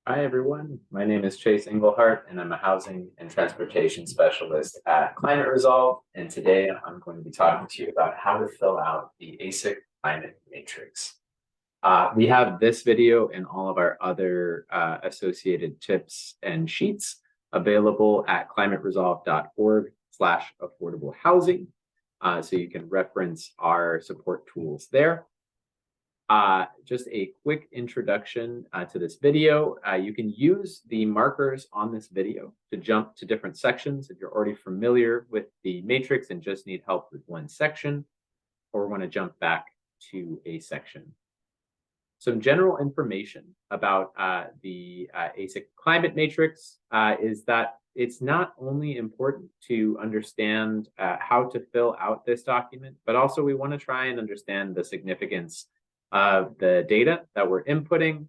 Hi, everyone. My name is Chase Englehart, and I'm a housing and transportation specialist at Climate Resolve. And today I'm going to be talking to you about how to fill out the AHSC climate matrix. We have this video and all of our other associated tips and sheets available at climateresolve.org/affordable housing. So you can reference our support tools there. Just a quick introduction to this video. You can use the markers on this video to jump to different sections if you're already familiar with the matrix and just need help with one section, or want to jump back to a section. Some general information about the AHSC climate matrix is that it's not only important to understand how to fill out this document, but also we want to try and understand the significance of the data that we're inputting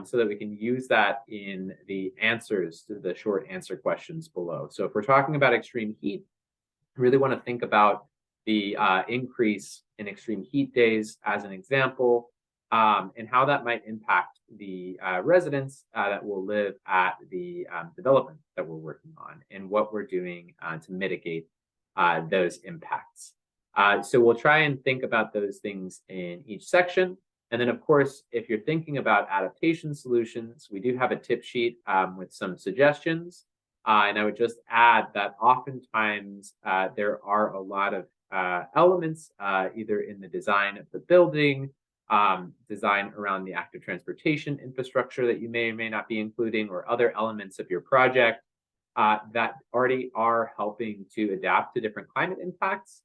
so that we can use that in the answers to the short answer questions below. So if we're talking about extreme heat, we really want to think about the increase in extreme heat days as an example, and how that might impact the residents that will live at the development that we're working on and what we're doing to mitigate those impacts. So we'll try and think about those things in each section. And then, of course, if you're thinking about adaptation solutions, we do have a tip sheet with some suggestions. And I would just add that oftentimes there are a lot of elements either in the design of the building, design around the active transportation infrastructure that you may or may not be including, or other elements of your project that already are helping to adapt to different climate impacts.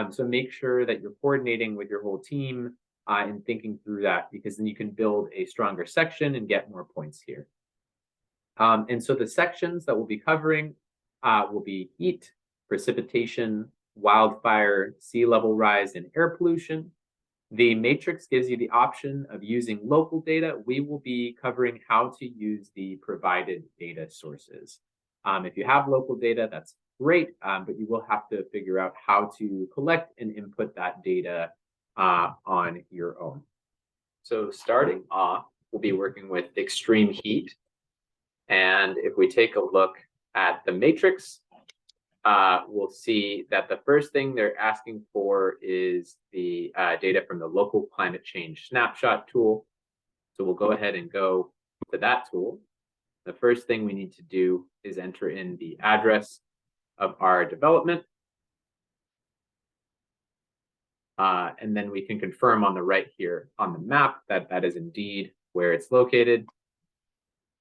So make sure that you're coordinating with your whole team and thinking through that, because then you can build a stronger section and get more points here. And so the sections that we'll be covering will be heat, precipitation, wildfire, sea level rise, and air pollution. The matrix gives you the option of using local data. We will be covering how to use the provided data sources. If you have local data, that's great, but you will have to figure out how to collect and input that data on your own. So starting off, we'll be working with extreme heat. And if we take a look at the matrix, we'll see that the first thing they're asking for is the data from the local climate change snapshot tool. So we'll go ahead and go to that tool. The first thing we need to do is enter in the address of our development. And then we can confirm on the right here on the map that that is indeed where it's located.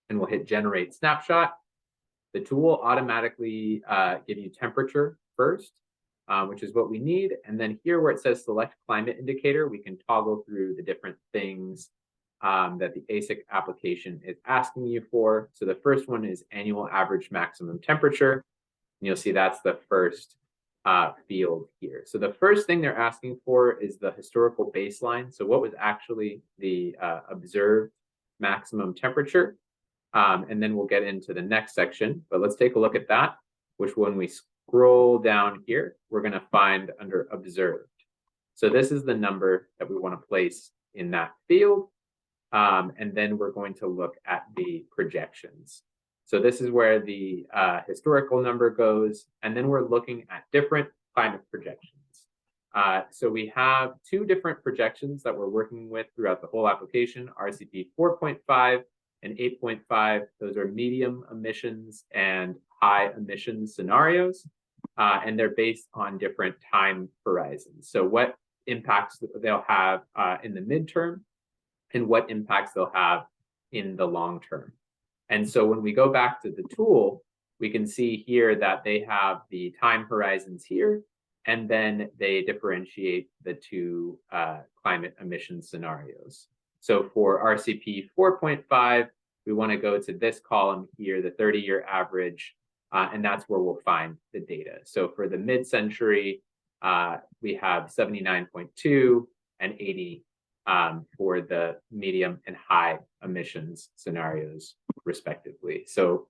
And we'll hit generate snapshot. The tool will automatically give you temperature first, which is what we need. And then here where it says select climate indicator, we can toggle through the different things that the AHSC application is asking you for. So the first one is annual average maximum temperature. And you'll see that's the first field here. So the first thing they're asking for is the historical baseline. So what was actually the observed maximum temperature? And then we'll get into the next section. But let's take a look at that, which when we scroll down here, we're going to find under observed. So this is the number that we want to place in that field. And then we're going to look at the projections. So this is where the historical number goes. And then we're looking at different climate projections. So we have two different projections that we're working with throughout the whole application, RCP 4.5 and 8.5. Those are medium emissions and high emissions scenarios. And they're based on different time horizons. So what impacts they'll have in the midterm and what impacts they'll have in the long term. And so when we go back to the tool, we can see here that they have the time horizons here, and then they differentiate the two climate emission scenarios. So for RCP 4.5, we want to go to this column here, the 30-year average, and that's where we'll find the data. So for the mid-century, we have 79.2 and 80 for the medium and high emissions scenarios, respectively. So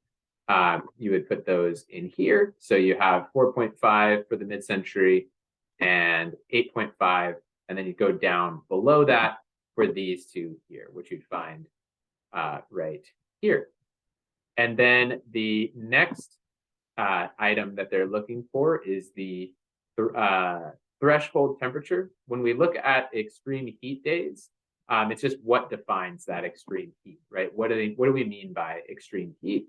you would put those in here. So you have 4.5 for the mid-century and 8.5, and then you go down below that for these two here, which you'd find right here. And then the next item that they're looking for is the threshold temperature. When we look at extreme heat days, it's just what defines that extreme heat, right? What do we mean by extreme heat?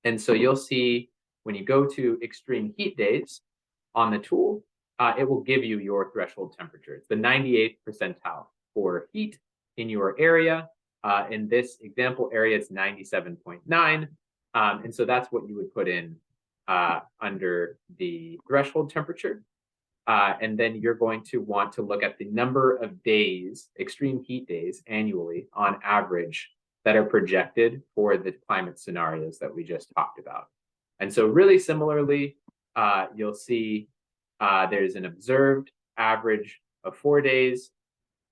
And so you'll see when you go to extreme heat days on the tool, it will give you your threshold temperature. It's the 98th percentile for heat in your area. In this example area, it's 97.9. And so that's what you would put in under the threshold temperature. And then you're going to want to look at the number of days, extreme heat days annually on average that are projected for the climate scenarios that we just talked about. And so really similarly, you'll see there's an observed average of 4 days.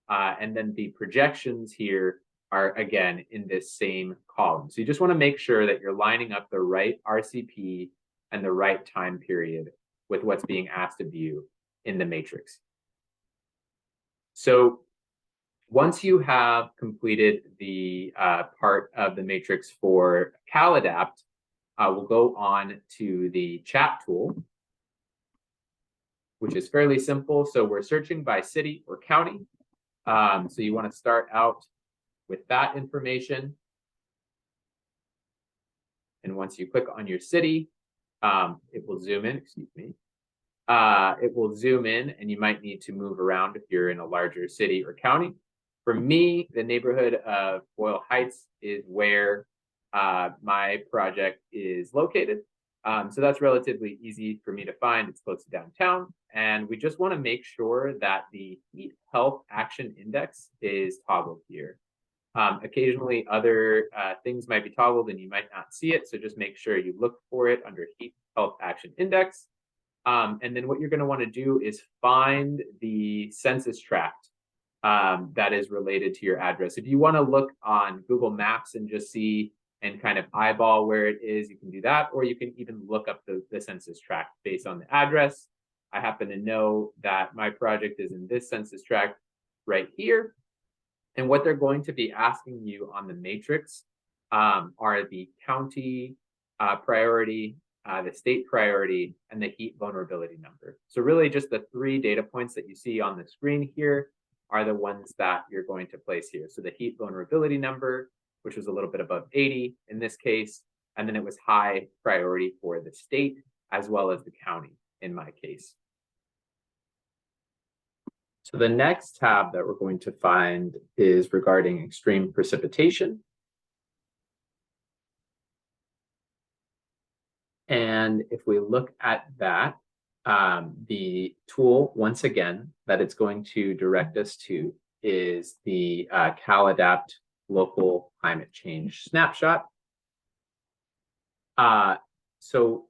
And then the projections here are, again, in this same column. So you just want to make sure that you're lining up the right RCP and the right time period with what's being asked of you in the matrix. So once you have completed the part of the matrix for CalAdapt, we'll go on to the chat tool, which is fairly simple. So we're searching by city or county. So you want to start out with that information. And once you click on your city, it will zoom in, excuse me. It will zoom in, and you might need to move around if you're in a larger city or county. For me, the neighborhood of Boyle Heights is where my project is located. So that's relatively easy for me to find. It's close to downtown. And we just want to make sure that the Heat Health Action Index is toggled here. Occasionally, other things might be toggled and you might not see it. So just make sure you look for it under Heat Health Action Index. And then what you're going to want to do is find the census tract that is related to your address. If you want to look on Google Maps and just see and kind of eyeball where it is, you can do that, or you can even look up the census tract based on the address. I happen to know that my project is in this census tract right here. And what they're going to be asking you on the matrix are the county priority, the state priority, and the heat vulnerability number. So really just the 3 data points that you see on the screen here are the ones that you're going to place here. So the heat vulnerability number, which was a little bit above 80 in this case, and then it was high priority for the state as well as the county in my case. So the next tab that we're going to find is regarding extreme precipitation. And if we look at that, the tool, once again, that it's going to direct us to is the CalAdapt Local Climate Change Snapshot. So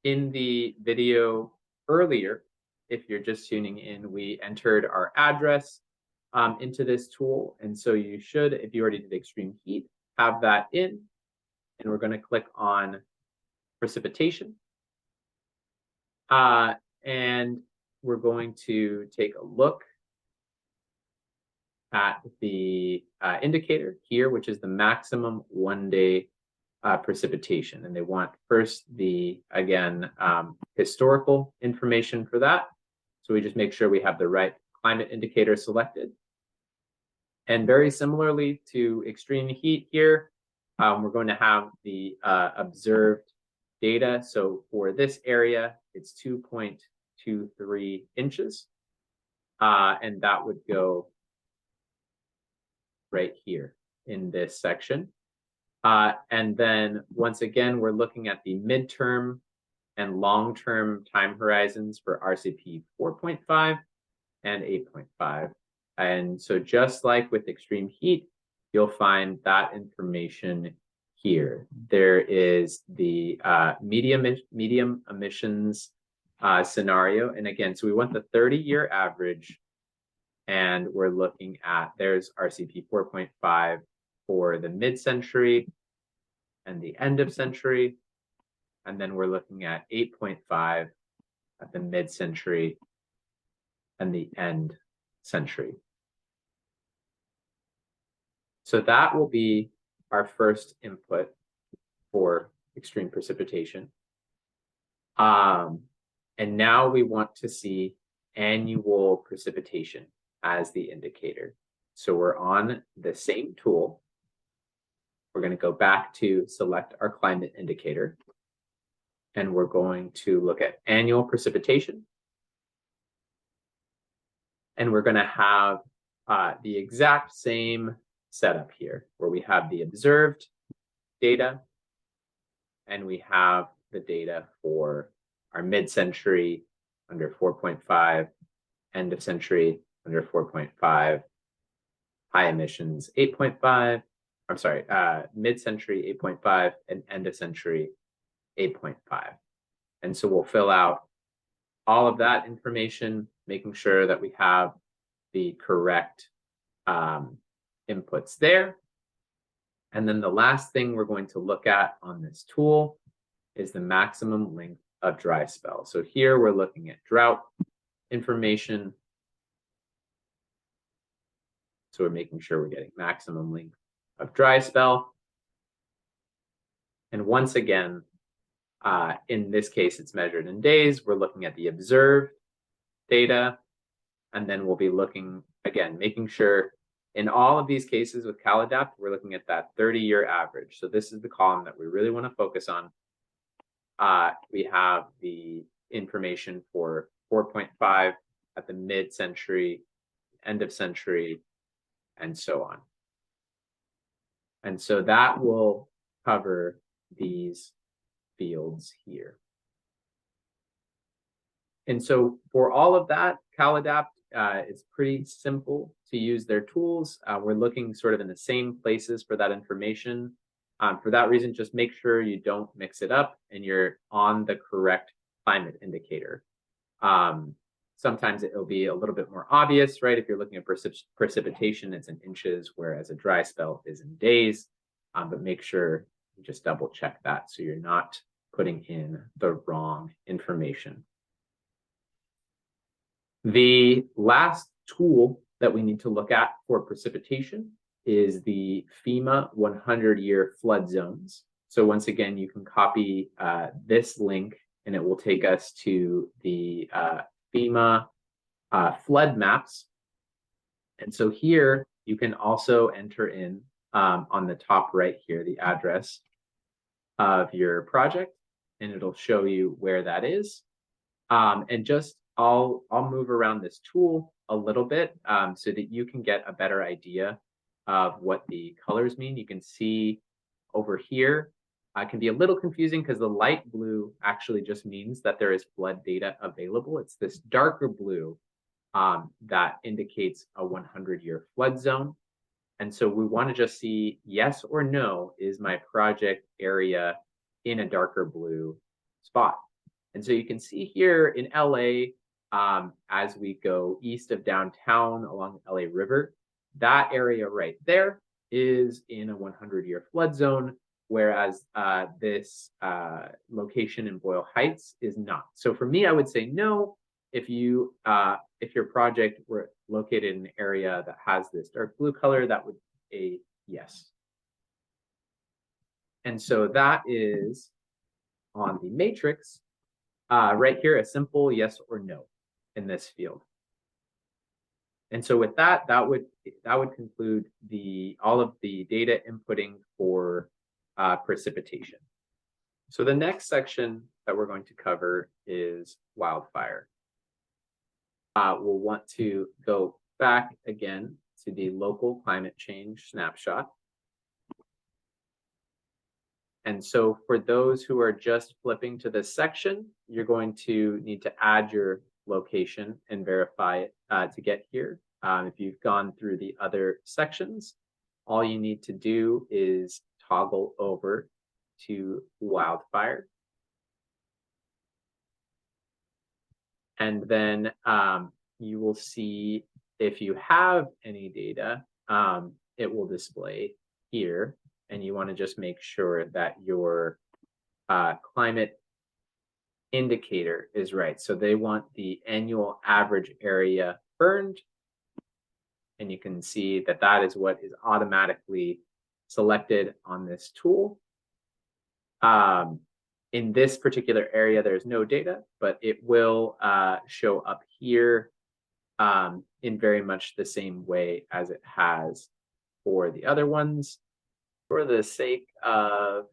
in the video earlier, if you're just tuning in, we entered our address into this tool. And so you should, if you already did extreme heat, have that in. And we're going to click on precipitation. And we're going to take a look at the indicator here, which is the maximum 1-day precipitation. And they want first the, again, historical information for that. So we just make sure we have the right climate indicator selected. And very similarly to extreme heat here, we're going to have the observed data. So for this area, it's 2.23 inches. And that would go right here in this section. And then once again, we're looking at the midterm and long-term time horizons for RCP 4.5 and 8.5. And so just like with extreme heat, you'll find that information here. There is the medium emissions scenario. And again, so we want the 30-year average. And we're looking at, there's RCP 4.5 for the mid-century and the end of century. And then we're looking at 8.5 at the mid-century and the end century. So that will be our first input for extreme precipitation. And now we want to see annual precipitation as the indicator. So we're on the same tool. We're going to go back to select our climate indicator. And we're going to look at annual precipitation. And we're going to have the exact same setup here, where we have the observed data and we have the data for our mid-century under 4.5, end of century under 4.5, high emissions 8.5, I'm sorry, mid-century 8.5 and end of century 8.5. And so we'll fill out all of that information, making sure that we have the correct inputs there. And then the last thing we're going to look at on this tool is the maximum length of dry spell. So here we're looking at drought information. So we're making sure we're getting maximum length of dry spell. And once again, in this case, it's measured in days. We're looking at the observed data. And then we'll be looking, again, making sure in all of these cases with CalAdapt, we're looking at that 30-year average. So this is the column that we really want to focus on. We have the information for 4.5 at the mid-century, end of century, and so on. And so that will cover these fields here. And so for all of that, CalAdapt, it's pretty simple to use their tools. We're looking sort of in the same places for that information. For that reason, just make sure you don't mix it up and you're on the correct climate indicator. Sometimes it'll be a little bit more obvious, right? If you're looking at precipitation, it's in inches, whereas a dry spell is in days. But make sure you just double check that so you're not putting in the wrong information. The last tool that we need to look at for precipitation is the FEMA 100-year flood zones. So once again, you can copy this link and it will take us to the FEMA flood maps. And so here you can also enter in on the top right here, the address of your project, and it'll show you where that is. And just I'll move around this tool a little bit so that you can get a better idea of what the colors mean. You can see over here, it can be a little confusing because the light blue actually just means that there is flood data available. It's this darker blue that indicates a 100-year flood zone. And so we want to just see yes or no, is my project area in a darker blue spot? And so you can see here in LA, as we go east of downtown along the LA River, that area right there is in a 100-year flood zone, whereas this location in Boyle Heights is not. So for me, I would say no. If your project were located in an area that has this dark blue color, that would be a yes. And so that is on the matrix right here, a simple yes or no in this field. And so with that, that would conclude all of the data inputting for precipitation. So the next section that we're going to cover is wildfire. We'll want to go back again to the local climate change snapshot. And so for those who are just flipping to this section, you're going to need to add your location and verify it to get here. If you've gone through the other sections, all you need to do is toggle over to wildfire. And then you will see if you have any data, it will display here. And you want to just make sure that your climate indicator is right. So they want the annual average area burned. And you can see that that is what is automatically selected on this tool. In this particular area, there's no data, but it will show up here in very much the same way as it has for the other ones. For the sake of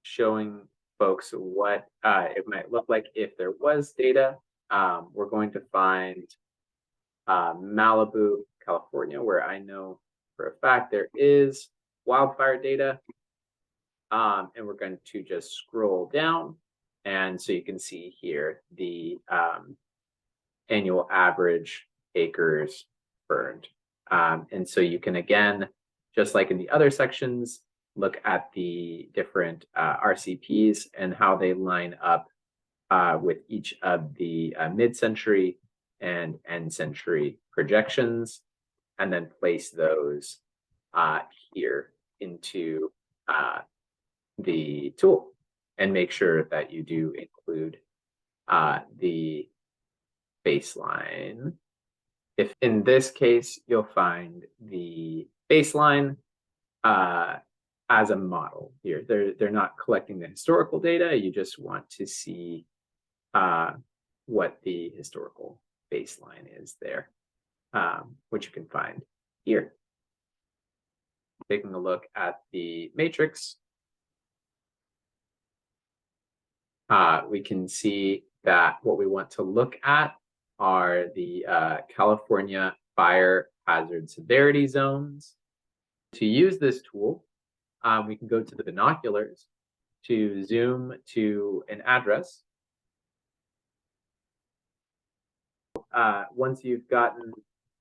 showing folks what it might look like if there was data, we're going to find Malibu, California, where I know for a fact there is wildfire data. And we're going to just scroll down. And so you can see here the annual average acres burned. And so you can, again, just like in the other sections, look at the different RCPs and how they line up with each of the mid-century and end-century projections, and then place those here into the tool, and make sure that you do include the baseline. If in this case, you'll find the baseline as a model here. They're not collecting the historical data. You just want to see what the historical baseline is there, which you can find here. Taking a look at the matrix, we can see that what we want to look at are the California fire hazard severity zones. To use this tool, we can go to the binoculars to zoom to an address. Once you've gotten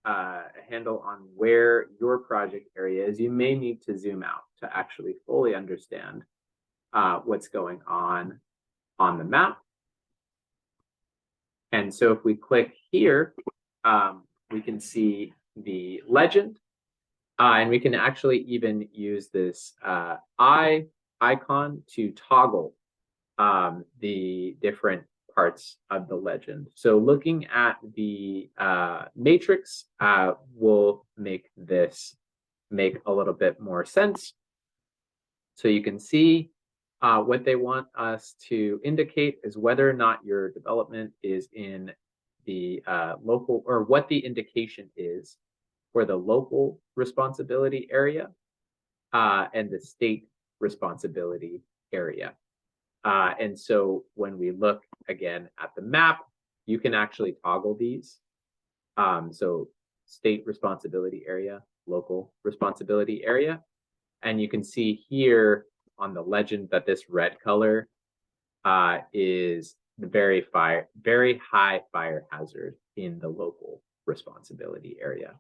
a handle on where your project area is, you may need to zoom out to actually fully understand what's going on the map. And so if we click here, we can see the legend, and we can actually even use this eye icon to toggle the different parts of the legend. So looking at the matrix will make this make a little bit more sense. So you can see what they want us to indicate is whether or not your development is in the local, or what the indication is for the local responsibility area and the state responsibility area. And so when we look again at the map, you can actually toggle these. So state responsibility area, local responsibility area. And you can see here on the legend that this red color is the very high fire hazard in the local responsibility area.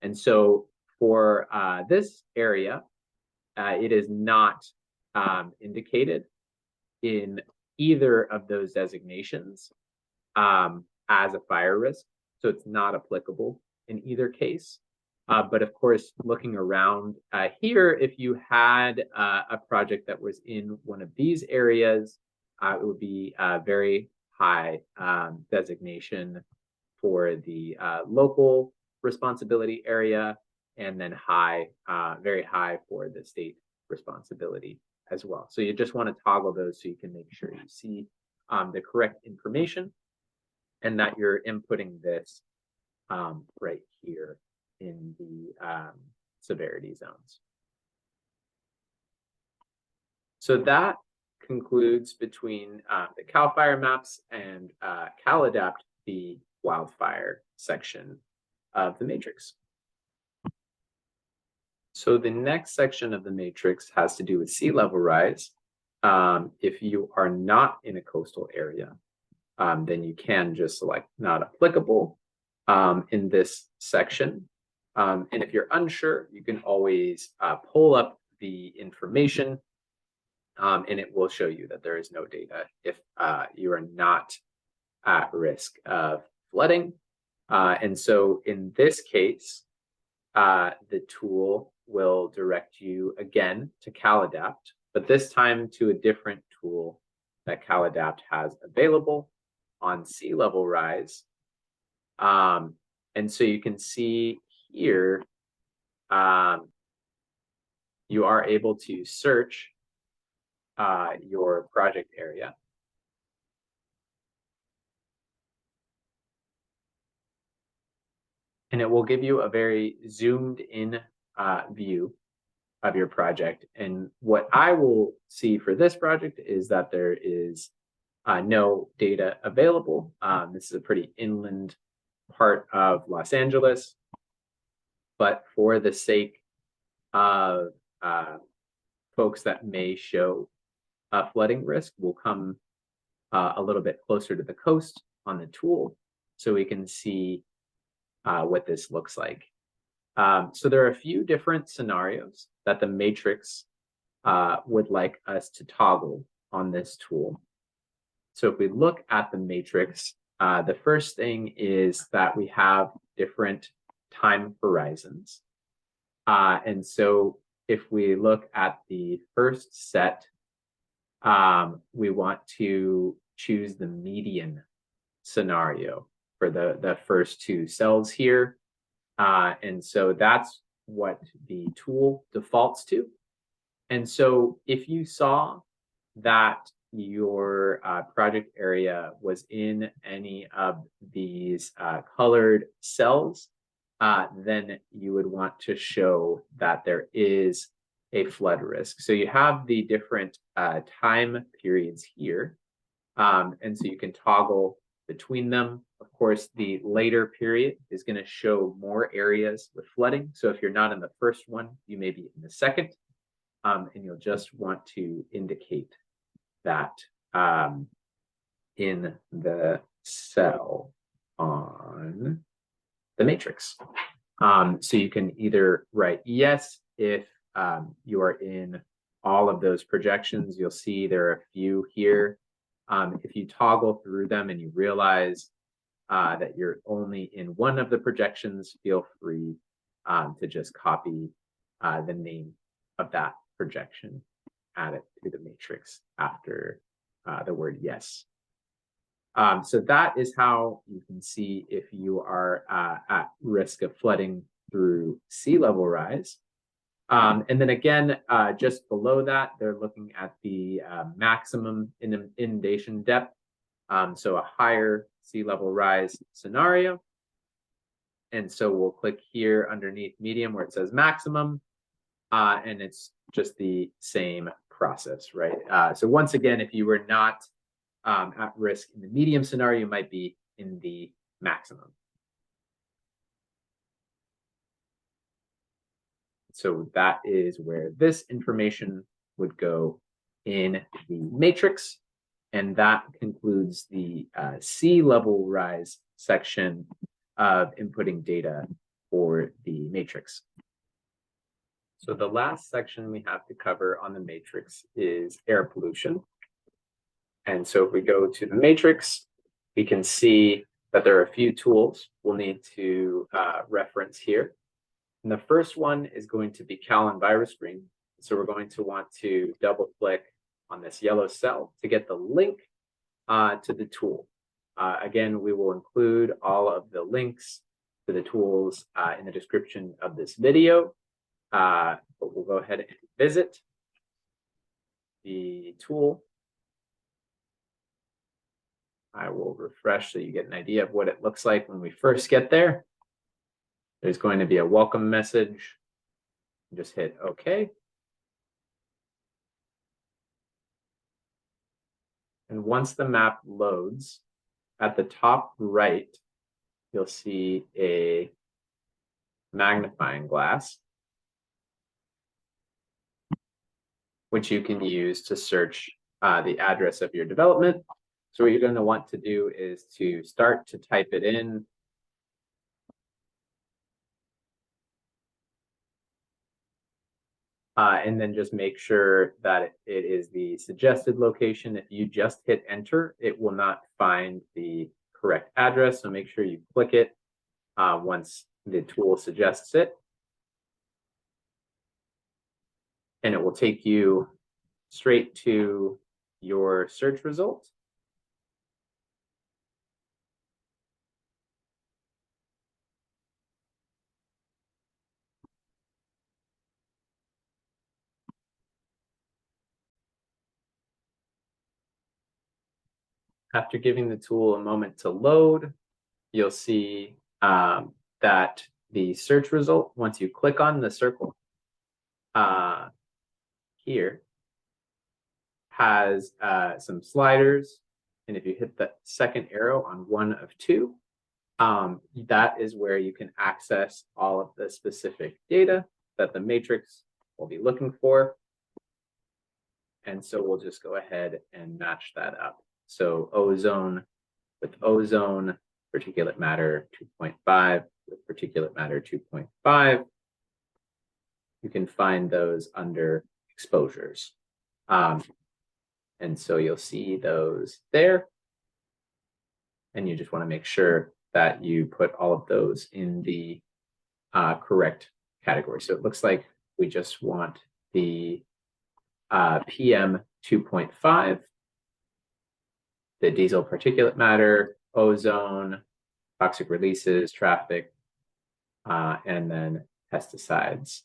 And so for this area, it is not indicated in either of those designations as a fire risk. So it's not applicable in either case. But of course, looking around here, if you had a project that was in one of these areas, it would be a very high designation for the local responsibility area, and then very high for the state responsibility as well. So you just want to toggle those so you can make sure you see the correct information and that you're inputting this right here in the severity zones. So that concludes between the CAL FIRE maps and CalAdapt, the wildfire section of the matrix. So the next section of the matrix has to do with sea level rise. If you are not in a coastal area, then you can just select not applicable in this section. And if you're unsure, you can always pull up the information, and it will show you that there is no data if you are not at risk of flooding. And so in this case, the tool will direct you again to CalAdapt, but this time to a different tool that CalAdapt has available on sea level rise. And so you can see here you are able to search your project area. And it will give you a very zoomed in view of your project. And what I will see for this project is that there is no data available. This is a pretty inland part of Los Angeles, but for the sake of folks that may show flooding risk, we'll come a little bit closer to the coast on the tool so we can see what this looks like. So there are a few different scenarios that the matrix would like us to toggle on this tool. So if we look at the matrix, the first thing is that we have different time horizons. And so if we look at the first set, we want to choose the median scenario for the first two cells here. And so that's what the tool defaults to. And so if you saw that your project area was in any of these colored cells, then you would want to show that there is a flood risk. So you have the different time periods here. And so you can toggle between them. Of course, the later period is going to show more areas with flooding. So if you're not in the first one, you may be in the second. And you'll just want to indicate that in the cell on the matrix. So you can either write yes if you are in all of those projections. You'll see there are a few here. If you toggle through them and you realize that you're only in one of the projections, feel free to just copy the name of that projection, add it to the matrix after the word yes. So that is how you can see if you are at risk of flooding through sea level rise. And then again, just below that, they're looking at the maximum inundation depth. So a higher sea level rise scenario. And so we'll click here underneath medium where it says maximum. And it's just the same process, right? So once again, if you were not at risk in the medium scenario, you might be in the maximum. So that is where this information would go in the matrix. And that concludes the sea level rise section of inputting data for the matrix. So the last section we have to cover on the matrix is air pollution. And so if we go to the matrix, we can see that there are a few tools we'll need to reference here. And the first one is going to be Callan virus screen. So we're going to want to double click on this yellow cell to get the link to the tool. Again, we will include all of the links to the tools in the description of this video. But we'll go ahead and visit the tool. I will refresh so you get an idea of what it looks like when we first get there. There's going to be a welcome message. Just hit OK. And once the map loads, at the top right, you'll see a magnifying glass, which you can use to search the address of your development. So what you're going to want to do is to start to type it in. And then just make sure that it is the suggested location. If you just hit enter, it will not find the correct address. So make sure you click it once the tool suggests it. And it will take you straight to your search result. After giving the tool a moment to load, you'll see that the search result, once you click on the circle here, has some sliders. And if you hit the second arrow on one of two, that is where you can access all of the specific data that the matrix will be looking for. And so we'll just go ahead and match that up. So ozone with ozone, particulate matter 2.5 with particulate matter 2.5. You can find those under exposures. And so you'll see those there. And you just want to make sure that you put all of those in the correct category. So it looks like we just want the PM 2.5, the diesel particulate matter, ozone, toxic releases, traffic, and then pesticides.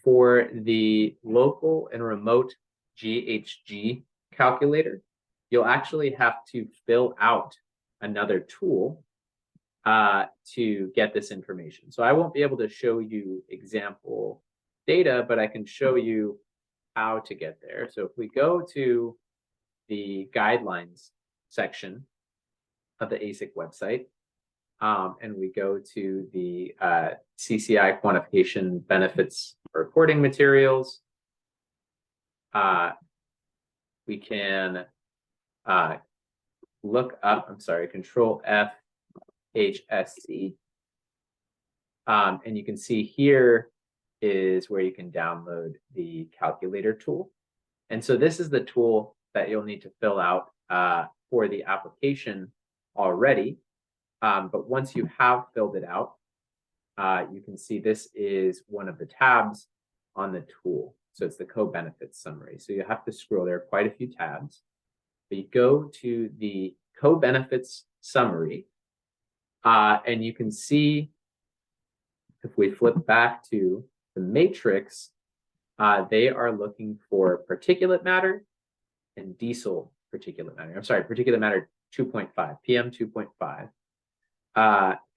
For the local and remote GHG calculator, you'll actually have to fill out another tool to get this information. So I won't be able to show you example data, but I can show you how to get there. So if we go to the guidelines section of the AHSC website, and we go to the CCI quantification benefits reporting materials, we can look up, Control F, AHSC. And you can see here is where you can download the calculator tool. And so this is the tool that you'll need to fill out for the application already. But once you have filled it out, you can see this is one of the tabs on the tool. So it's the co-benefits summary. So you have to scroll, there are quite a few tabs. But you go to the co-benefits summary, and you can see, if we flip back to the matrix, they are looking for particulate matter and diesel particulate matter. Particulate matter 2.5, PM 2.5.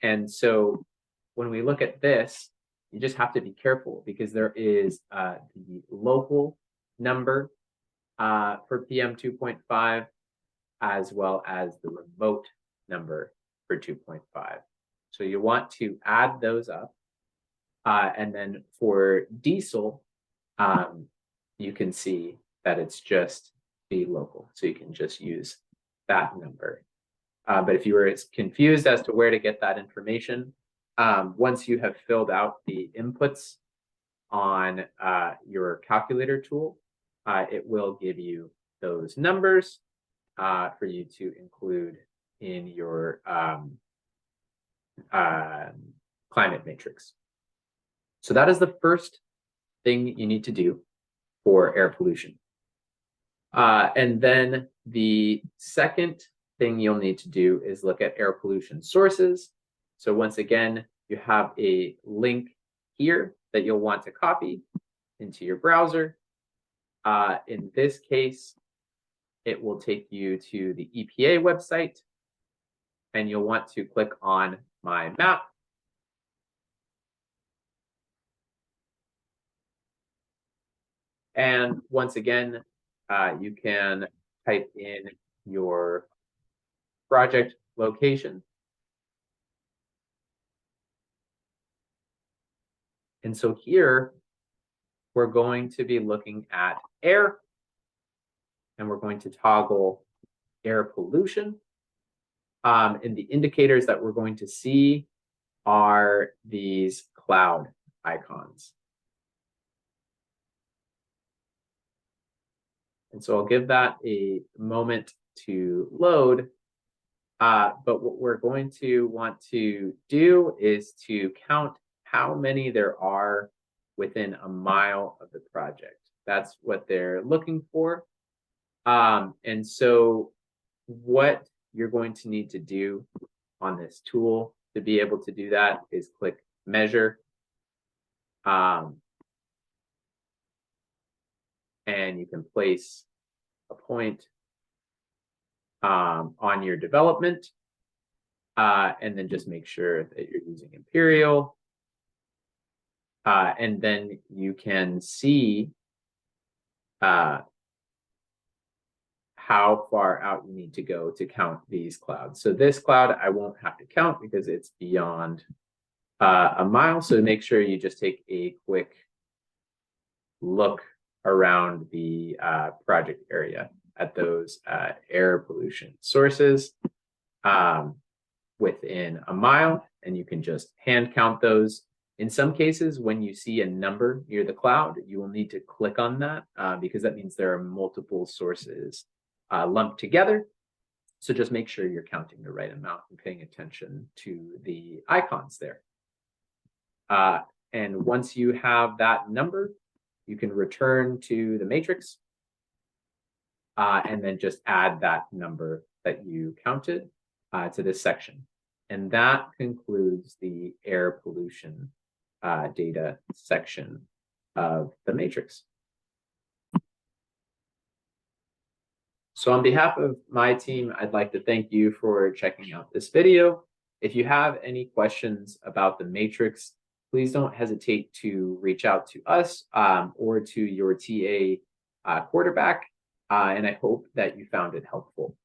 And so when we look at this, you just have to be careful because there is the local number for PM 2.5 as well as the remote number for 2.5. So you want to add those up. And then for diesel, you can see that it's just the local. So you can just use that number. But if you were confused as to where to get that information, once you have filled out the inputs on your calculator tool, it will give you those numbers for you to include in your climate matrix. So that is the first thing you need to do for air pollution. And then the second thing you'll need to do is look at air pollution sources. So once again, you have a link here that you'll want to copy into your browser. In this case, it will take you to the EPA website, and you'll want to click on My Map. And once again, you can type in your project location. And so here, we're going to be looking at air, and we're going to toggle air pollution. And the indicators that we're going to see are these cloud icons. And so I'll give that a moment to load. But what we're going to want to do is to count how many there are within a mile of the project. That's what they're looking for. And so what you're going to need to do on this tool to be able to do that is click Measure. And you can place a point on your development. And then just make sure that you're using Imperial. And then you can see how far out you need to go to count these clouds. So this cloud I won't have to count because it's beyond a mile. So make sure you just take a quick look around the project area at those air pollution sources within a mile, and you can just hand count those. In some cases, when you see a number near the cloud, you will need to click on that because that means there are multiple sources lumped together. So just make sure you're counting the right amount and paying attention to the icons there. And once you have that number, you can return to the matrix and then just add that number that you counted to this section. And that concludes the air pollution data section of the matrix. So on behalf of my team, I'd like to thank you for checking out this video. If you have any questions about the matrix, please don't hesitate to reach out to us or to your TA quarterback. And I hope that you found it helpful.